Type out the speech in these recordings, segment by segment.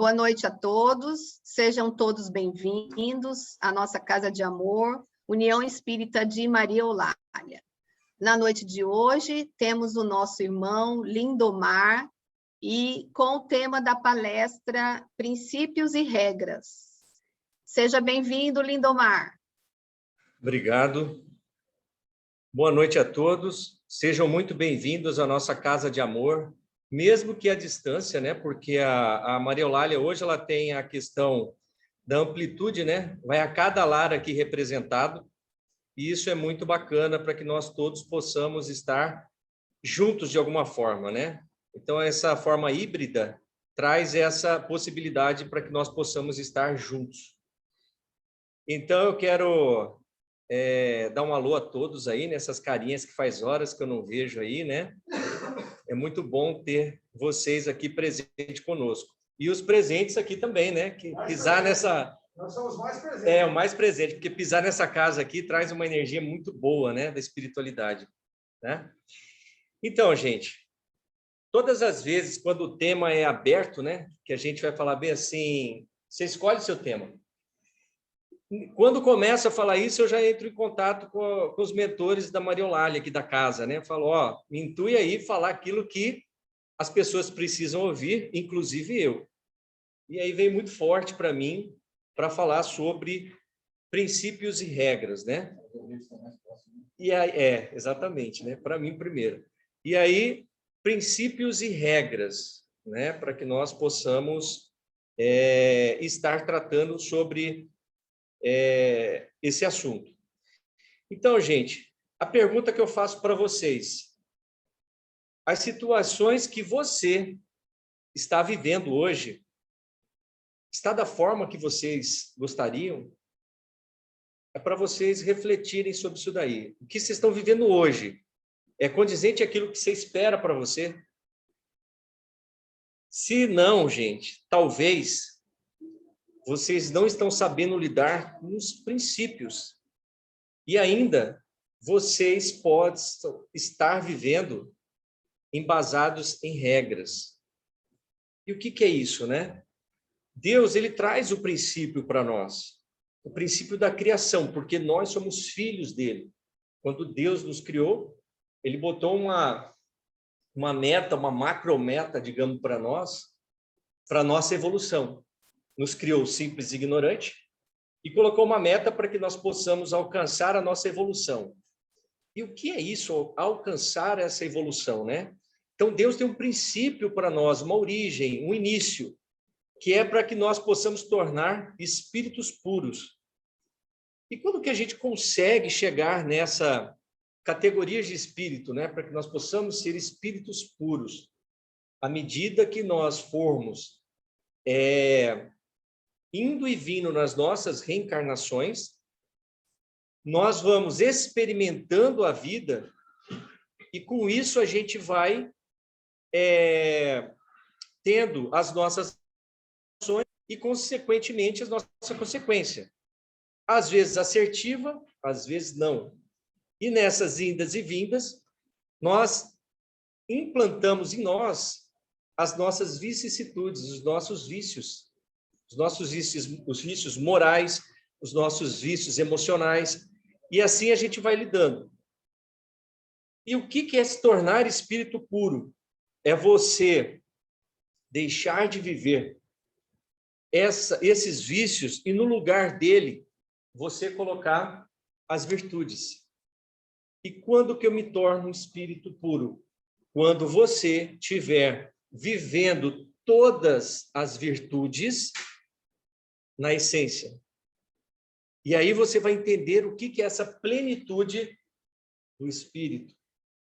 Boa noite a todos, sejam todos bem-vindos à nossa Casa de Amor, União Espírita de Maria Eulália. Na noite de hoje, temos o nosso irmão Lindomar, e com o tema da palestra Princípios e Regras. Seja bem-vindo, Lindomar. Obrigado. Boa noite a todos, sejam muito bem-vindos à nossa Casa de Amor, mesmo que à distância, né? Porque a Maria Eulália hoje ela tem a questão da amplitude, né? Vai a cada lar aqui representado, e isso é muito bacana para que nós todos possamos estar juntos de alguma forma, né? Então, essa forma híbrida traz essa possibilidade para que nós possamos estar juntos. Então, eu quero dar um alô a todos aí, nessas carinhas que faz horas que eu não vejo aí, né? É muito bom ter vocês aqui presentes conosco. E os presentes aqui também, né? Que pisar nessa... Nós somos mais presentes. É, o mais presente, porque pisar nessa casa aqui traz uma energia muito boa, né? Da espiritualidade, né? Então, gente, todas as vezes quando o tema é aberto, né? Que a gente vai falar bem assim, você escolhe o seu tema. Quando começa a falar isso, eu já entro em contato com os mentores da Maria Eulália aqui da casa, né? Falo, ó, me intui aí falar aquilo que as pessoas precisam ouvir, inclusive eu. E aí vem muito forte para mim para falar sobre princípios e regras, né? E aí, exatamente, né? Para mim primeiro. E aí, princípios e regras, né? Para que nós possamos estar tratando sobre esse assunto. Então, gente, a pergunta que eu faço para vocês: as situações que você está vivendo hoje, está da forma que vocês gostariam? É para vocês refletirem sobre isso daí. O que vocês estão vivendo hoje é condizente àquilo que você espera para você? Se não, gente, talvez vocês não estão sabendo lidar com os princípios. E ainda, vocês podem estar vivendo embasados em regras. E o que é isso, né? Deus, ele traz o princípio para nós. O princípio da criação, porque nós somos filhos dele. Quando Deus nos criou, ele botou uma meta, uma macrometa, digamos, para nossa evolução. Nos criou simples e ignorante e colocou uma meta para que nós possamos alcançar a nossa evolução. E o que é isso, alcançar essa evolução, né? Então, Deus tem um princípio para nós, uma origem, um início, que é para que nós possamos tornar espíritos puros. E quando que a gente consegue chegar nessa categoria de espírito, né? Para que nós possamos ser espíritos puros? À medida que nós formos indo e vindo nas nossas reencarnações, nós vamos experimentando a vida e com isso a gente vai tendo as nossas ações e, consequentemente, a nossa consequência. Às vezes assertiva, às vezes não. E nessas indas e vindas, nós implantamos em nós as nossas vicissitudes, os nossos vícios, os vícios morais, os nossos vícios emocionais, e assim a gente vai lidando. E o que é se tornar espírito puro? É você deixar de viver esses vícios e no lugar dele você colocar as virtudes. E quando que eu me torno um espírito puro? Quando você estiver vivendo todas as virtudes na essência. E aí você vai entender o que é essa plenitude do espírito.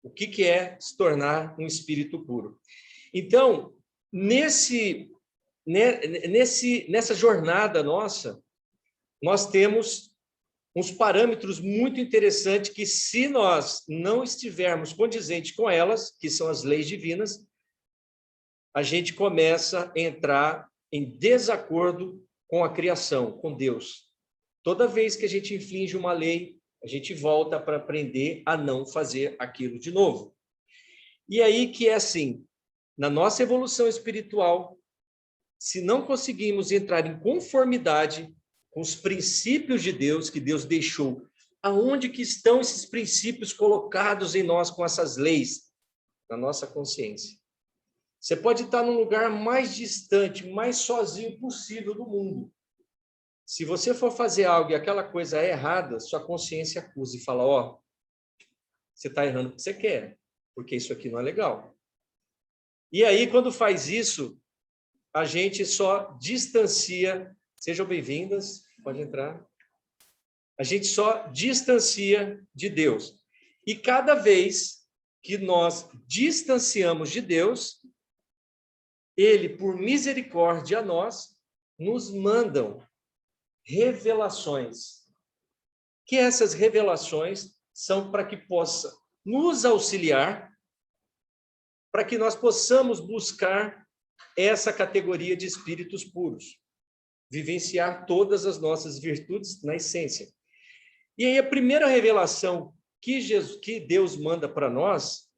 O que é se tornar um espírito puro. Então, nessa jornada nossa, nós temos uns parâmetros muito interessantes que, se nós não estivermos condizentes com elas, que são as leis divinas, a gente começa a entrar em desacordo com a criação, com Deus. Toda vez que a gente infringe uma lei, a gente volta para aprender a não fazer aquilo de novo. E aí que é assim, na nossa evolução espiritual, se não conseguimos entrar em conformidade com os princípios de Deus que Deus deixou, aonde que estão esses princípios colocados em nós com essas leis? Na nossa consciência. Você pode estar num lugar mais distante, mais sozinho possível do mundo. Se você for fazer algo e aquela coisa é errada, sua consciência acusa e fala, ó, você está errando porque você quer, porque isso aqui não é legal. E aí, quando faz isso, a gente só distancia, sejam bem-vindas, pode entrar, a gente só distancia de Deus. E cada vez que nós distanciamos de Deus, Ele, por misericórdia a nós, nos mandam revelações. Que essas revelações são para que possa nos auxiliar, para que nós possamos buscar essa categoria de espíritos puros, vivenciar todas as nossas virtudes na essência. E aí a primeira revelação que Deus manda para nós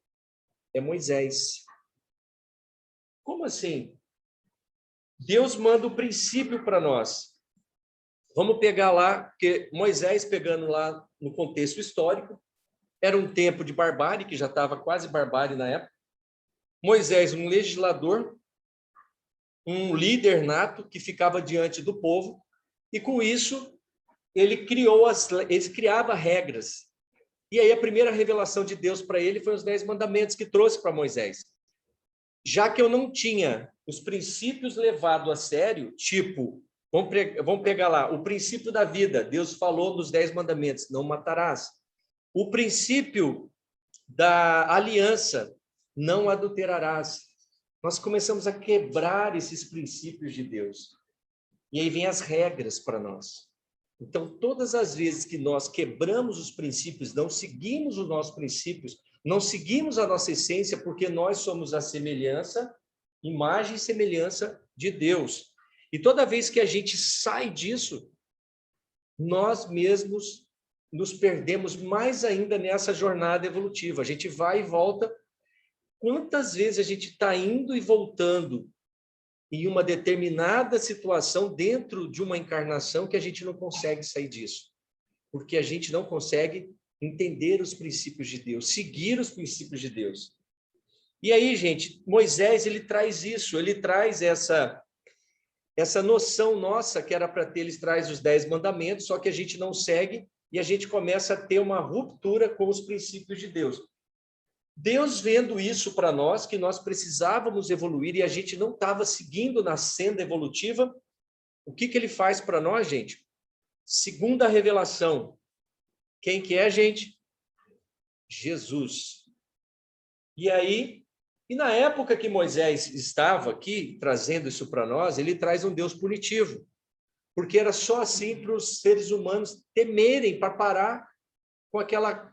é Moisés. Como assim? Deus manda o princípio para nós. Vamos pegar lá, porque Moisés, pegando lá no contexto histórico, era um tempo de barbárie, que já estava quase barbárie na época. Moisés, um legislador, um líder nato que ficava diante do povo, e com isso ele criava regras. E aí a primeira revelação de Deus para ele foi os 10 mandamentos que trouxe para Moisés. Já que eu não tinha os princípios levados a sério, tipo, vamos pegar lá, o princípio da vida, Deus falou nos 10 mandamentos, não matarás. O princípio da aliança, não adulterarás. Nós começamos a quebrar esses princípios de Deus. E aí vem as regras para nós. Então, todas as vezes que nós quebramos os princípios, não seguimos os nossos princípios, não seguimos a nossa essência, porque nós somos a semelhança, imagem e semelhança de Deus. E toda vez que a gente sai disso, nós mesmos nos perdemos mais ainda nessa jornada evolutiva. A gente vai e volta. Quantas vezes a gente está indo e voltando em uma determinada situação dentro de uma encarnação que a gente não consegue sair disso? Porque a gente não consegue entender os princípios de Deus, seguir os princípios de Deus. E aí, gente, Moisés, ele traz isso, ele traz essa noção nossa que era para ter, ele traz os 10 mandamentos, só que a gente não segue e a gente começa a ter uma ruptura com os princípios de Deus. Deus vendo isso para nós, que nós precisávamos evoluir e a gente não estava seguindo na senda evolutiva, o que ele faz para nós, gente? Segunda revelação. Quem que é, gente? Jesus. E aí, na época que Moisés estava aqui, trazendo isso para nós, ele traz um Deus punitivo, porque era só assim para os seres humanos temerem, para parar com aquela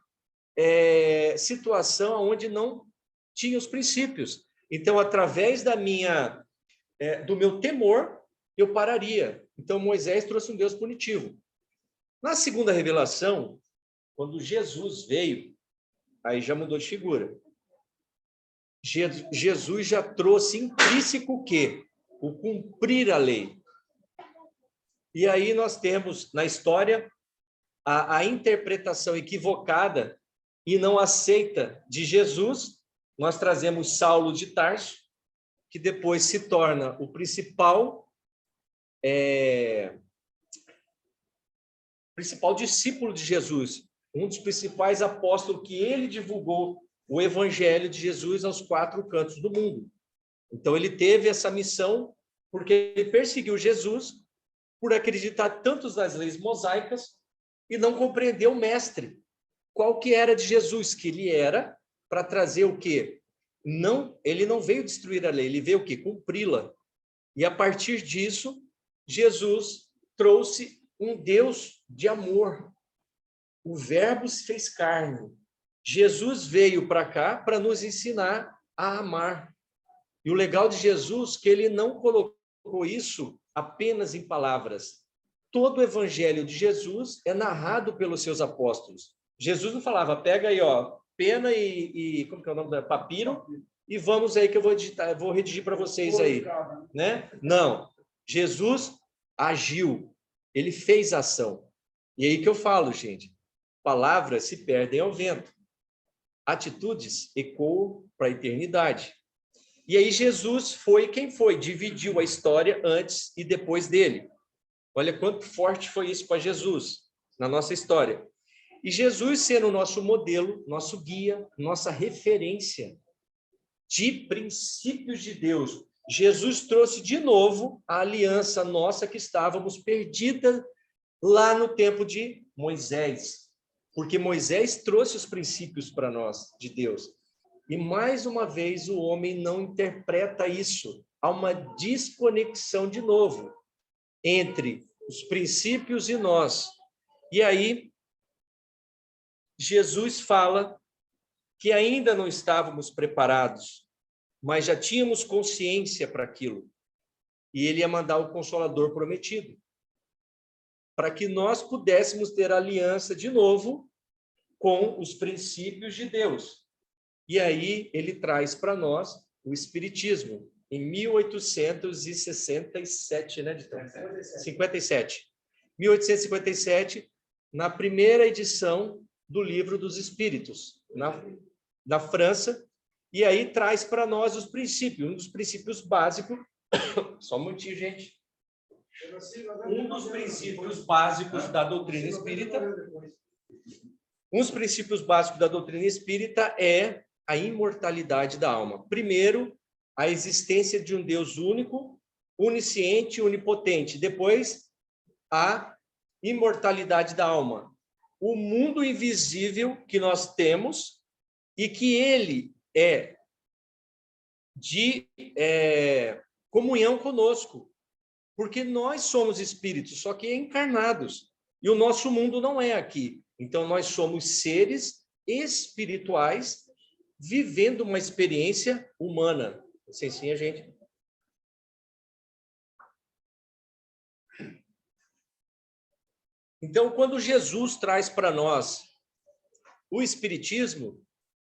situação onde não tinha os princípios. Então, através do meu temor, eu pararia. Então, Moisés trouxe um Deus punitivo. Na segunda revelação, quando Jesus veio, aí já mudou de figura. Jesus já trouxe intrínseco o quê? O cumprir a lei. E aí nós temos, na história, a interpretação equivocada e não aceita de Jesus. Nós trazemos Saulo de Tarso, que depois se torna o principal discípulo de Jesus, um dos principais apóstolos que ele divulgou o evangelho de Jesus aos 4 cantos do mundo. Então ele teve essa missão porque ele perseguiu Jesus por acreditar tanto nas leis mosaicas e não compreendeu o mestre. Qual que era de Jesus? Que ele era para trazer o quê? Não, ele não veio destruir a lei, ele veio o quê? Cumpri-la. E a partir disso, Jesus trouxe um Deus de amor. O Verbo se fez carne. Jesus veio para cá para nos ensinar a amar. E o legal de Jesus é que ele não colocou isso apenas em palavras. Todo o evangelho de Jesus é narrado pelos seus apóstolos. Jesus não falava, pega aí, ó, pena e como que é o nome da papiro, e vamos aí que eu vou redigir para vocês aí, né? Não, Jesus agiu, ele fez ação. E aí que eu falo, gente, palavras se perdem ao vento, atitudes ecoam para a eternidade. E aí Jesus foi quem foi, dividiu a história antes e depois dele. Olha quanto forte foi isso para Jesus na nossa história. E Jesus sendo o nosso modelo, nosso guia, nossa referência de princípios de Deus. Jesus trouxe de novo a aliança nossa que estávamos perdida lá no tempo de Moisés. Porque Moisés trouxe os princípios para nós, de Deus. E mais uma vez o homem não interpreta isso. Há uma desconexão de novo entre os princípios e nós. E aí, Jesus fala que ainda não estávamos preparados, mas já tínhamos consciência para aquilo. E ele ia mandar o Consolador prometido, para que nós pudéssemos ter aliança de novo com os princípios de Deus. E aí ele traz para nós o Espiritismo, em 1867, né, Ditão? 57. 1857, na primeira edição do Livro dos Espíritos, na França, e aí traz para nós os princípios, um dos princípios básicos, só um momentinho, gente. Um dos princípios básicos da doutrina espírita, é a imortalidade da alma. Primeiro, a existência de um Deus único, onisciente, onipotente. Depois, a imortalidade da alma. O mundo invisível que nós temos e que ele é de comunhão conosco. Porque nós somos espíritos, só que encarnados. E o nosso mundo não é aqui. Então, nós somos seres espirituais vivendo uma experiência humana. Licencinha, gente. Então, quando Jesus traz para nós o Espiritismo,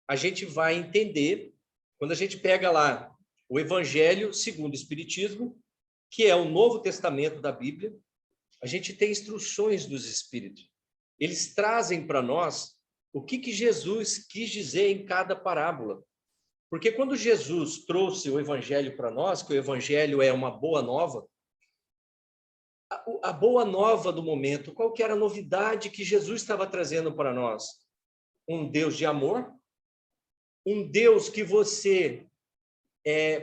a gente vai entender, quando a gente pega lá o Evangelho segundo o Espiritismo, que é o Novo Testamento da Bíblia, a gente tem instruções dos Espíritos. Eles trazem para nós o que Jesus quis dizer em cada parábola. Porque quando Jesus trouxe o Evangelho para nós, que o Evangelho é uma boa nova, a boa nova do momento, qual que era a novidade que Jesus estava trazendo para nós? Um Deus de amor, um Deus que você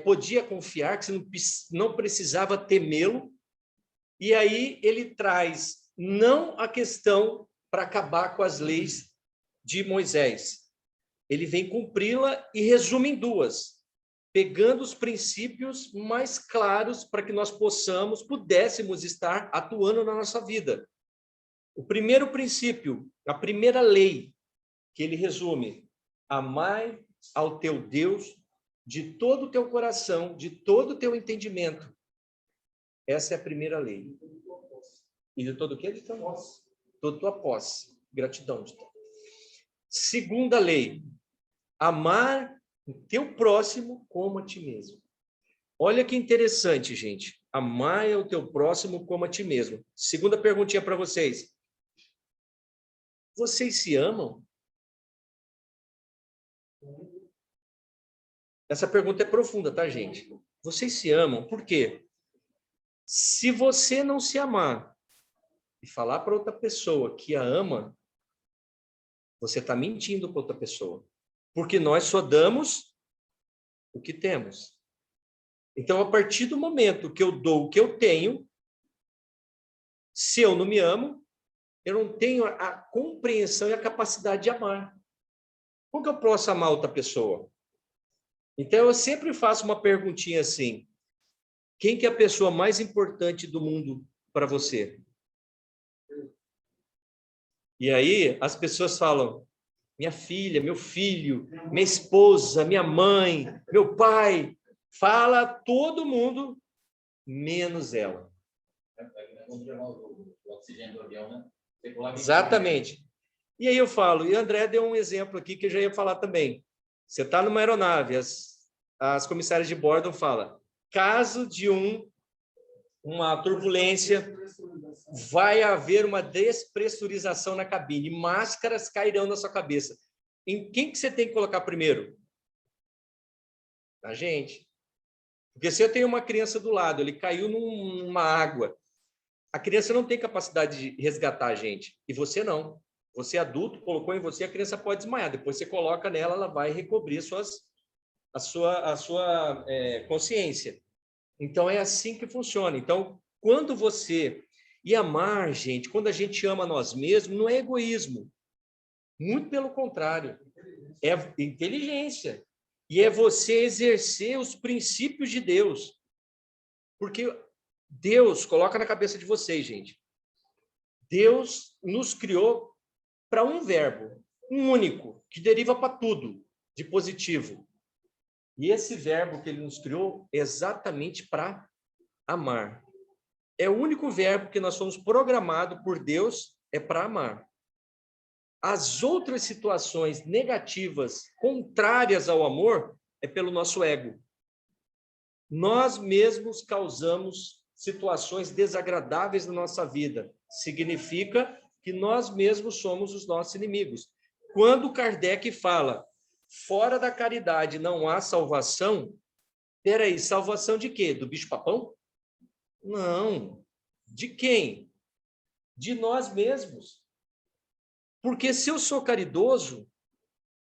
podia confiar, que você não precisava temê-lo, e aí ele traz não a questão para acabar com as leis de Moisés, ele vem cumpri-la e resume em duas, pegando os princípios mais claros para que nós pudéssemos estar atuando na nossa vida. O primeiro princípio, a primeira lei que ele resume: amai ao teu Deus de todo o teu coração, de todo o teu entendimento. Essa é a primeira lei. E de todo o quê? De tua posse. Toda tua posse. Gratidão. Segunda lei: amar o teu próximo como a ti mesmo. Olha que interessante, gente. Amar o teu próximo como a ti mesmo. Segunda perguntinha para vocês. Vocês se amam? Essa pergunta é profunda, tá, gente? Vocês se amam? Por quê? Se você não se amar e falar para outra pessoa que a ama, você está mentindo para outra pessoa. Porque nós só damos o que temos. Então, a partir do momento que eu dou o que eu tenho, se eu não me amo, eu não tenho a compreensão e a capacidade de amar. Como que eu posso amar outra pessoa? Então, eu sempre faço uma perguntinha assim: quem que é a pessoa mais importante do mundo para você? E aí, as pessoas falam: minha filha, meu filho, minha esposa, minha mãe, meu pai. Fala todo mundo, menos ela. Exatamente. E aí eu falo, e André deu um exemplo aqui que eu já ia falar também. Você está numa aeronave, as comissárias de bordo falam, caso de uma turbulência, vai haver uma despressurização na cabine, máscaras cairão na sua cabeça. Em quem que você tem que colocar primeiro? Na gente. Porque se eu tenho uma criança do lado, ele caiu numa água, a criança não tem capacidade de resgatar a gente, e você não. Você adulto, colocou em você, a criança pode desmaiar, depois você coloca nela, ela vai recobrir a sua consciência. Então, é assim que funciona. Então, quando você... E amar, gente, quando a gente ama nós mesmos, não é egoísmo. Muito pelo contrário. É inteligência. E é você exercer os princípios de Deus. Porque Deus, coloca na cabeça de vocês, gente. Deus nos criou para um verbo, um único, que deriva para tudo, de positivo. E esse verbo que ele nos criou é exatamente para amar. É o único verbo que nós fomos programados por Deus, é para amar. As outras situações negativas, contrárias ao amor, é pelo nosso ego. Nós mesmos causamos situações desagradáveis na nossa vida. Significa que nós mesmos somos os nossos inimigos. Quando Kardec fala, fora da caridade não há salvação, peraí, salvação de quê? Do bicho-papão? Não. De quem? De nós mesmos. Porque se eu sou caridoso,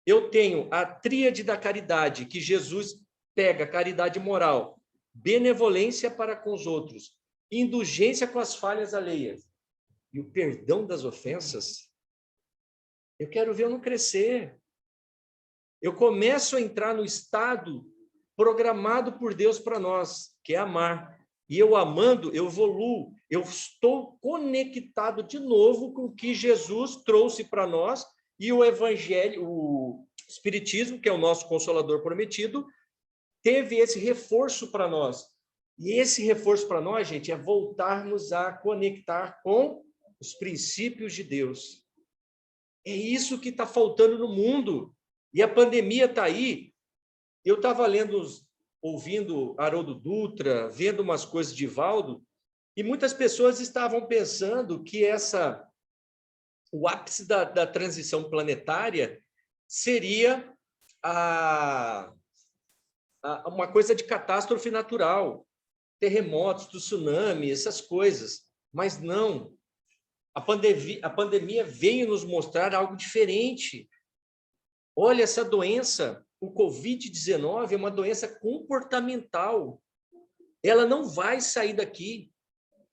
eu tenho a tríade da caridade, que Jesus pega, caridade moral, benevolência para com os outros, indulgência com as falhas alheias e o perdão das ofensas. Eu quero ver eu não crescer. Eu começo a entrar no estado programado por Deus para nós, que é amar. E eu amando, eu evoluo. Eu estou conectado de novo com o que Jesus trouxe para nós e o Evangelho, o Espiritismo, que é o nosso Consolador prometido, teve esse reforço para nós. E esse reforço para nós, gente, é voltarmos a conectar com os princípios de Deus. É isso que está faltando no mundo. E a pandemia está aí. Eu estava ouvindo Haroldo Dutra, vendo umas coisas de Valdo, e muitas pessoas estavam pensando que o ápice da transição planetária seria uma coisa de catástrofe natural, terremotos, tsunami, essas coisas. Mas não. A pandemia veio nos mostrar algo diferente. Olha, essa doença, o Covid-19, é uma doença comportamental. Ela não vai sair daqui.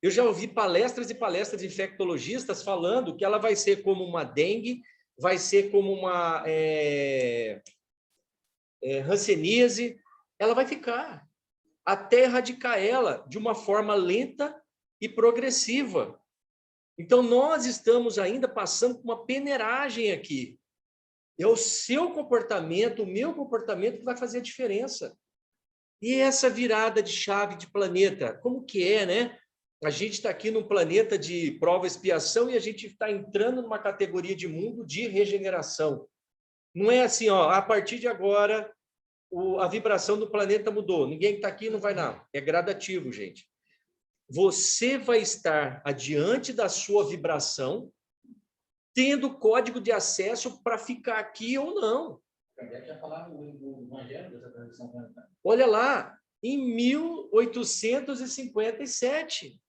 Eu já ouvi palestras e palestras de infectologistas falando que ela vai ser como uma dengue, vai ser como uma hanseníase. Ela vai ficar até erradicar ela de uma forma lenta e progressiva. Então, nós estamos ainda passando por uma peneiragem aqui. É o seu comportamento, o meu comportamento que vai fazer a diferença. E essa virada de chave de planeta, como que é, né? A gente está aqui num planeta de prova e expiação e a gente está entrando numa categoria de mundo de regeneração. Não é assim, ó, a partir de agora a vibração do planeta mudou. Ninguém que está aqui não vai não. É gradativo, gente. Você vai estar adiante da sua vibração, tendo código de acesso para ficar aqui ou não. Olha lá, em 1857,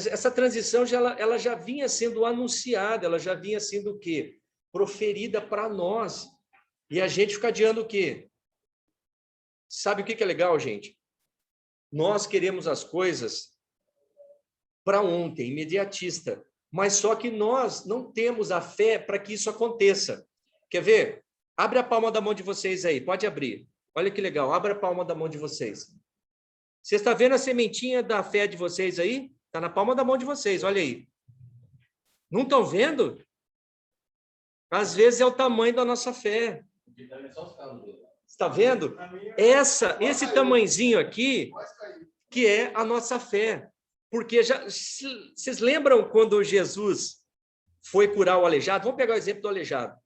essa transição ela já vinha sendo anunciada, ela já vinha sendo o quê? Proferida para nós. E a gente fica adiando o quê? Sabe o que é legal, gente? Nós queremos as coisas para ontem, imediatista. Mas só que nós não temos a fé para que isso aconteça. Quer ver? Abre a palma da mão de vocês aí, pode abrir. Olha que legal, abre a palma da mão de vocês. Você está vendo a sementinha da fé de vocês aí? Está na palma da mão de vocês, olha aí. Não estão vendo? Às vezes é o tamanho da nossa fé. Está vendo? Esse tamanhozinho aqui, que é a nossa fé. Porque vocês lembram quando Jesus foi curar o aleijado? Vamos pegar o exemplo do aleijado.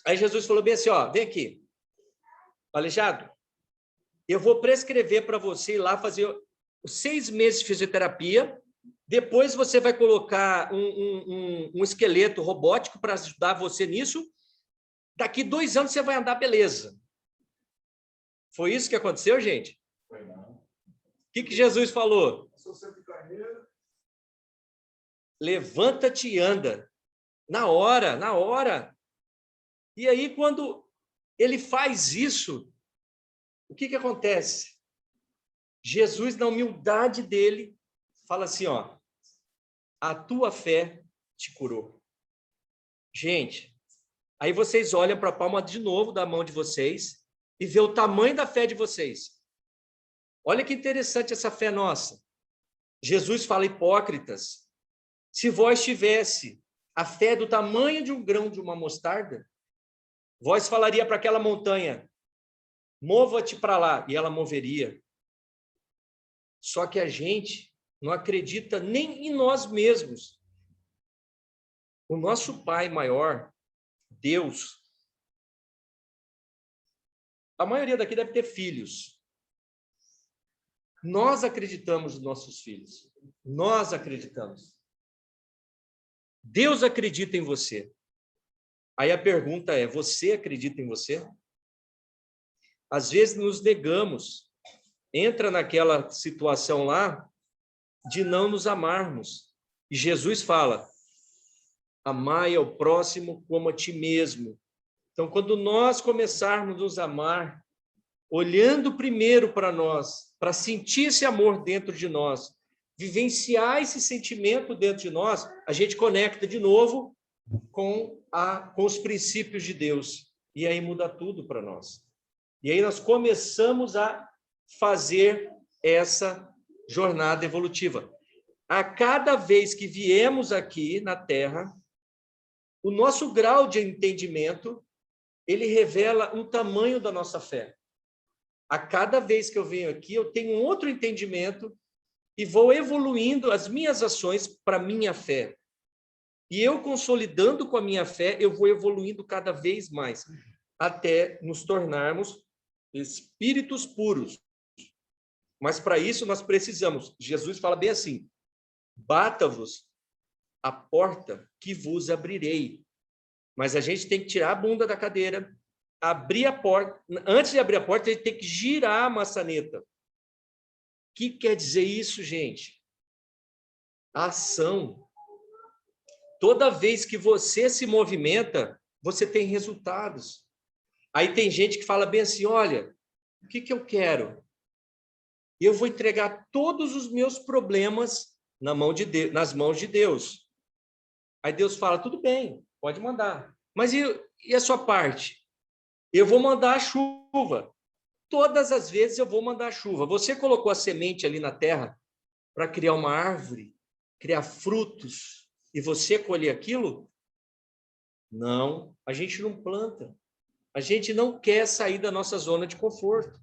Aí Jesus falou bem assim, ó, vem aqui. Aleijado, eu vou prescrever para você ir lá fazer os 6 meses de fisioterapia, depois você vai colocar um esqueleto robótico para ajudar você nisso, daqui 2 anos você vai andar beleza. Foi isso que aconteceu, gente? Foi não. O que Jesus falou? Sou sempre carreira. Levanta-te e anda. Na hora, na hora. E aí, quando ele faz isso, o que acontece? Jesus, na humildade dele, fala assim, ó, a tua fé te curou. Gente, aí vocês olham para a palma de novo da mão de vocês e vê o tamanho da fé de vocês. Olha que interessante essa fé nossa. Jesus fala, hipócritas, se vós tivesse a fé do tamanho de um grão de uma mostarda, vós falaria para aquela montanha, mova-te para lá, e ela moveria. Só que a gente não acredita nem em nós mesmos. O nosso Pai maior, Deus, a maioria daqui deve ter filhos. Nós acreditamos nos nossos filhos. Nós acreditamos. Deus acredita em você. Aí a pergunta é, você acredita em você? Às vezes nos negamos. Entra naquela situação lá de não nos amarmos. E Jesus fala, amai ao próximo como a ti mesmo. Então, quando nós começarmos a nos amar, olhando primeiro para nós, para sentir esse amor dentro de nós, vivenciar esse sentimento dentro de nós, a gente conecta de novo com os princípios de Deus. E aí muda tudo para nós. E aí nós começamos a fazer essa jornada evolutiva. A cada vez que viemos aqui na Terra, o nosso grau de entendimento, ele revela um tamanho da nossa fé. A cada vez que eu venho aqui, eu tenho um outro entendimento e vou evoluindo as minhas ações para a minha fé. E eu, consolidando com a minha fé, eu vou evoluindo cada vez mais, até nos tornarmos espíritos puros. Mas para isso nós precisamos, Jesus fala bem assim, bata-vos a porta que vos abrirei. Mas a gente tem que tirar a bunda da cadeira, abrir a porta. Antes de abrir a porta, a gente tem que girar a maçaneta. O que quer dizer isso, gente? Ação. Toda vez que você se movimenta, você tem resultados. Aí tem gente que fala bem assim, olha, o que eu quero? Eu vou entregar todos os meus problemas nas mãos de Deus. Aí Deus fala, tudo bem, pode mandar. Mas e a sua parte? Eu vou mandar a chuva. Todas as vezes eu vou mandar a chuva. Você colocou a semente ali na terra para criar uma árvore, criar frutos, e você colher aquilo? Não, a gente não planta. A gente não quer sair da nossa zona de conforto.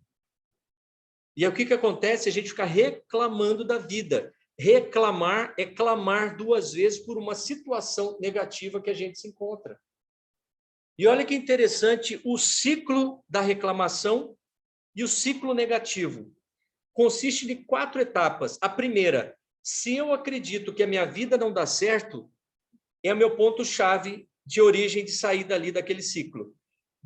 E aí, o que acontece? A gente fica reclamando da vida. Reclamar é clamar 2 vezes por uma situação negativa que a gente se encontra. E olha que interessante, o ciclo da reclamação e o ciclo negativo consiste de 4 etapas. A primeira, se eu acredito que a minha vida não dá certo, é o meu ponto-chave de origem de saída ali daquele ciclo.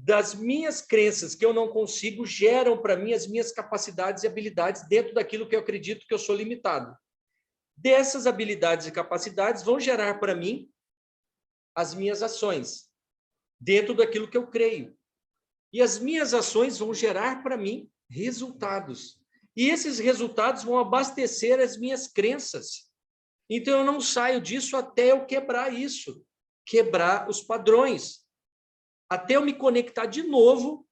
Das minhas crenças que eu não consigo, geram para mim as minhas capacidades e habilidades dentro daquilo que eu acredito que eu sou limitado. Dessas habilidades e capacidades vão gerar para mim as minhas ações, dentro daquilo que eu creio. E as minhas ações vão gerar para mim resultados. E esses resultados vão abastecer as minhas crenças. Então, eu não saio disso até eu quebrar isso, quebrar os padrões, até eu me conectar de novo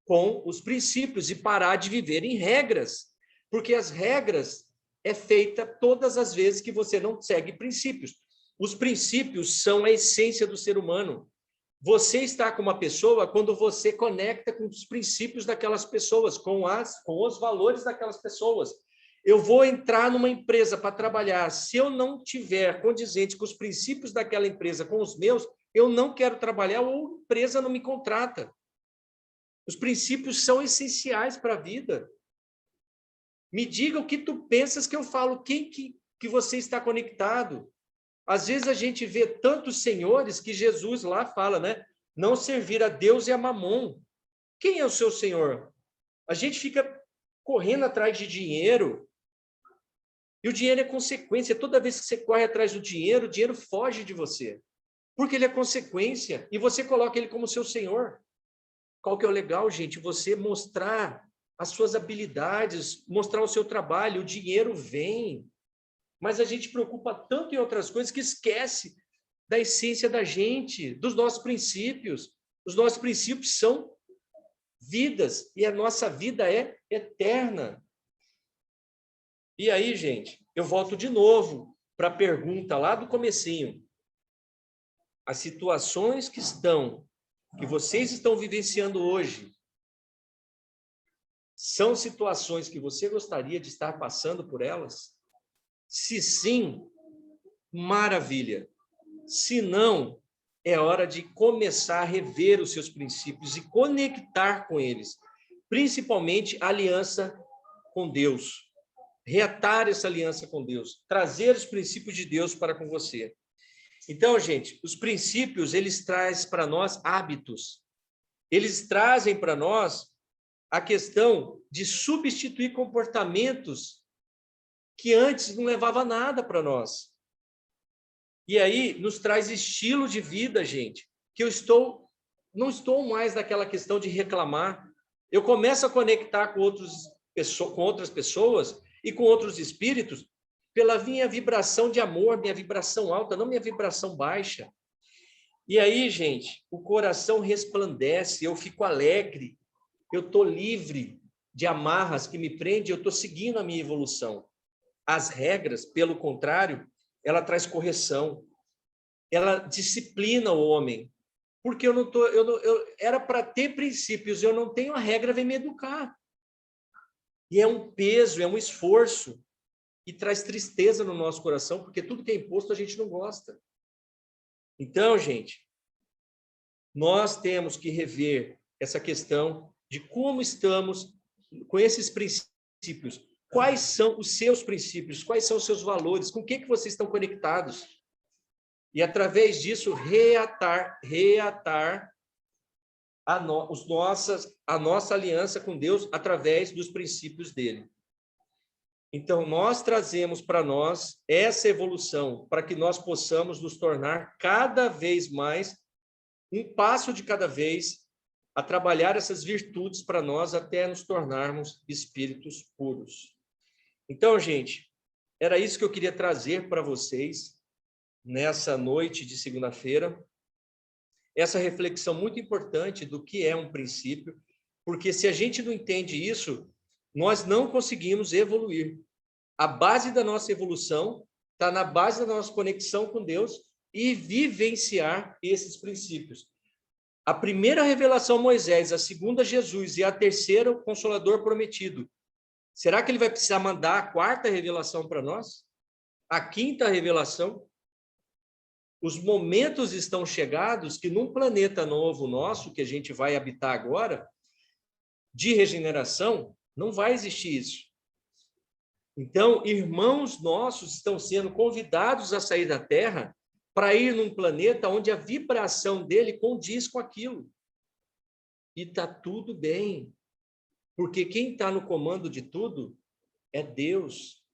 com os princípios e parar de viver em regras, porque as regras é feita todas as vezes que você não segue princípios. Os princípios são a essência do ser humano. Você está com uma pessoa quando você conecta com os princípios daquelas pessoas, com os valores daquelas pessoas. Eu vou entrar numa empresa para trabalhar, se eu não tiver condizente com os princípios daquela empresa, com os meus, eu não quero trabalhar ou a empresa não me contrata. Os princípios são essenciais para a vida. Me diga o que tu pensas que eu falo, quem que você está conectado. Às vezes a gente vê tantos senhores que Jesus lá fala, né? Não servir a Deus e a Mamon. Quem é o seu senhor? A gente fica correndo atrás de dinheiro, e o dinheiro é consequência. Toda vez que você corre atrás do dinheiro, o dinheiro foge de você. Porque ele é consequência, e você coloca ele como seu senhor. Qual que é o legal, gente? Você mostrar as suas habilidades, mostrar o seu trabalho, o dinheiro vem. Mas a gente preocupa tanto em outras coisas que esquece da essência da gente, dos nossos princípios. Os nossos princípios são vidas, e a nossa vida é eterna. E aí, gente, eu volto de novo para a pergunta lá do comecinho. As situações que vocês estão vivenciando hoje, são situações que você gostaria de estar passando por elas? Se sim, maravilha. Se não, é hora de começar a rever os seus princípios e conectar com eles, principalmente a aliança com Deus. Reatar essa aliança com Deus, trazer os princípios de Deus para com você. Então, gente, os princípios, eles trazem para nós hábitos. Eles trazem para nós a questão de substituir comportamentos que antes não levava nada para nós. E aí nos traz estilo de vida, gente, que não estou mais naquela questão de reclamar. Eu começo a conectar com outras pessoas e com outros espíritos pela minha vibração de amor, minha vibração alta, não minha vibração baixa. E aí, gente, o coração resplandece, eu fico alegre, eu estou livre de amarras que me prendem, eu estou seguindo a minha evolução. As regras, pelo contrário, ela traz correção, ela disciplina o homem, porque eu era para ter princípios, eu não tenho, a regra vem me educar. E é um peso, é um esforço, e traz tristeza no nosso coração, porque tudo que é imposto a gente não gosta. Então, gente, nós temos que rever essa questão de como estamos com esses princípios. Quais são os seus princípios? Quais são os seus valores? Com o que vocês estão conectados? E, através disso, reatar a nossa aliança com Deus através dos princípios dele. Então, nós trazemos para nós essa evolução para que nós possamos nos tornar cada vez mais, um passo de cada vez, a trabalhar essas virtudes para nós até nos tornarmos espíritos puros. Então, gente, era isso que eu queria trazer para vocês nessa noite de segunda-feira. Essa reflexão muito importante do que é um princípio, porque se a gente não entende isso, nós não conseguimos evoluir. A base da nossa evolução está na base da nossa conexão com Deus e vivenciar esses princípios. A primeira revelação, Moisés, a segunda, Jesus, e a terceira, o Consolador prometido. Será que ele vai precisar mandar a quarta revelação para nós? A quinta revelação? Os momentos estão chegados que num planeta novo nosso, que a gente vai habitar agora, de regeneração, não vai existir isso. Então, irmãos nossos estão sendo convidados a sair da Terra para ir num planeta onde a vibração dele condiz com aquilo. E está tudo bem, porque quem está no comando de tudo é Deus.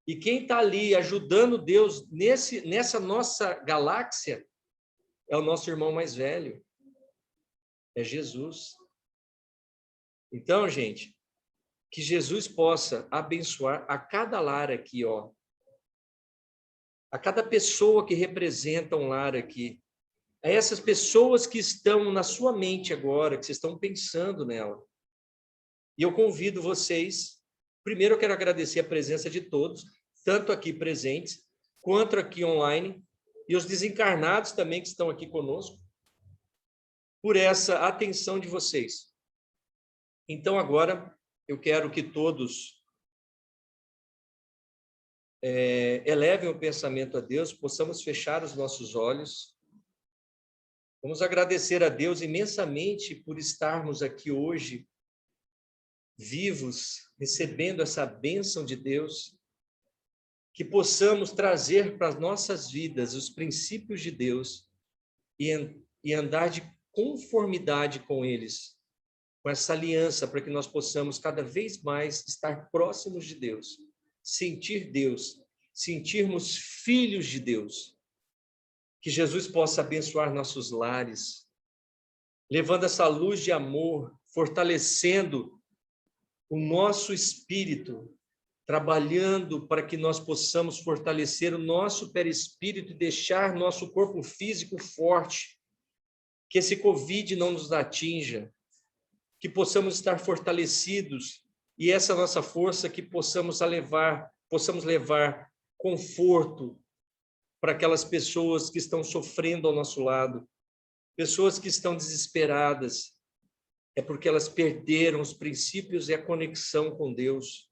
E quem está ali ajudando Deus nessa nossa galáxia é o nosso irmão mais velho, é Jesus. Então, gente, que Jesus possa abençoar a cada lar aqui, ó, a cada pessoa que representa um lar aqui, a essas pessoas que estão na sua mente agora, que vocês estão pensando nela. E eu convido vocês, primeiro eu quero agradecer a presença de todos, tanto aqui presentes, quanto aqui online, e os desencarnados também que estão aqui conosco, por essa atenção de vocês. Então, agora, eu quero que todos elevem o pensamento a Deus, possamos fechar os nossos olhos. Vamos agradecer a Deus imensamente por estarmos aqui hoje, vivos, recebendo essa bênção de Deus, que possamos trazer para as nossas vidas os princípios de Deus e andar de conformidade com eles, com essa aliança, para que nós possamos cada vez mais estar próximos de Deus, sentir Deus, sentirmos filhos de Deus. Que Jesus possa abençoar nossos lares, levando essa luz de amor, fortalecendo o nosso espírito, trabalhando para que nós possamos fortalecer o nosso perispírito e deixar nosso corpo físico forte, que esse Covid não nos atinja, que possamos estar fortalecidos e essa nossa força que possamos levar conforto para aquelas pessoas que estão sofrendo ao nosso lado, pessoas que estão desesperadas, é porque elas perderam os princípios e a conexão com Deus.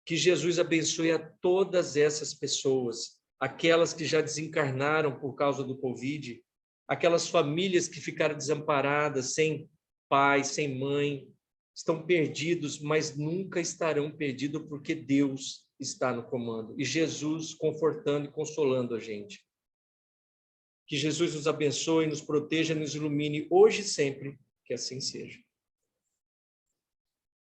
Que Jesus abençoe a todas essas pessoas, aquelas que já desencarnaram por causa do Covid, aquelas famílias que ficaram desamparadas, sem pai, sem mãe, estão perdidos, mas nunca estarão perdidos porque Deus está no comando. E Jesus confortando e consolando a gente. Que Jesus nos abençoe, nos proteja, nos ilumine hoje e sempre, que assim seja.